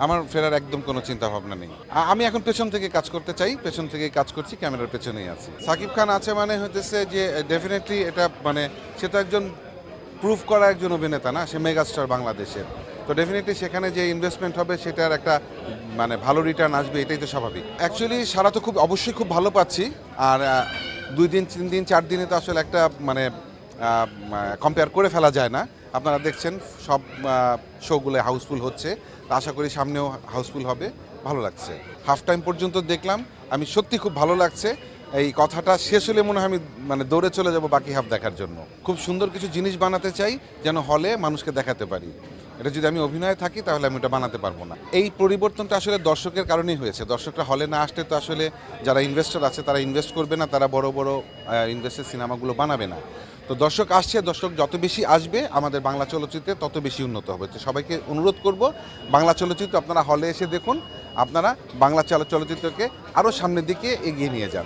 আমার ফেরার একদম কোনো চিন্তা ভাবনা নেই। আমি এখন পেছন থেকে কাজ করতে চাই, পেছন থেকে কাজ করছি, ক্যামেরার পেছনেই আছি। সাকিব খান আছে মানে হইতেছে যে ডেফিনেটলি এটা মানে সে তো একজন প্রুভ করা একজন অভিনেতা না, সে মেগাস্টার বাংলাদেশের। তো ডেফিনেটলি সেখানে যে ইনভেস্টমেন্ট হবে সেটার একটা মানে ভালো রিটার্ন আসবে, এটাই তো স্বাভাবিক। অ্যাকচুয়ালি সারা তো অবশ্যই খুব ভালো পাচ্ছি। আর 2 দিন 3 দিন 4 দিনে তো আসলে একটা মানে কম্পেয়ার করে ফেলা যায় না। আপনারা দেখছেন সব শোগুলো হাউসফুল হচ্ছে, তা আশা করি সামনেও হাউসফুল হবে। ভালো লাগছে। হাফ টাইম পর্যন্ত দেখলাম, আমি সত্যি খুব ভালো লাগছে। এই কথাটা শেষ হলে মনে হয় আমি মানে দৌড়ে চলে যাব বাকি হাফ দেখার জন্য। খুব সুন্দর কিছু জিনিস বানাতে চাই যেন হলে মানুষকে দেখাতে পারি। এটা যদি আমি অভিনয়ে থাকি তাহলে আমি এটা বানাতে পারবো না। এই পরিবর্তনটা আসলে দর্শকের কারণেই হয়েছে। দর্শকরা হলে না আসলে তো আসলে যারা ইনভেস্টর আছে তারা ইনভেস্ট করবে না, তারা বড় বড় ইনভেস্টের সিনেমাগুলো বানাবে না। তো দর্শক আসছে, দর্শক যত বেশি আসবে আমাদের বাংলা চলচ্চিত্রে তত বেশি উন্নত হবে। তো সবাইকে অনুরোধ করব, বাংলা চলচ্চিত্র আপনারা হলে এসে দেখুন, আপনারা বাংলা চলচ্চিত্রকে আরও সামনের দিকে এগিয়ে নিয়ে যান।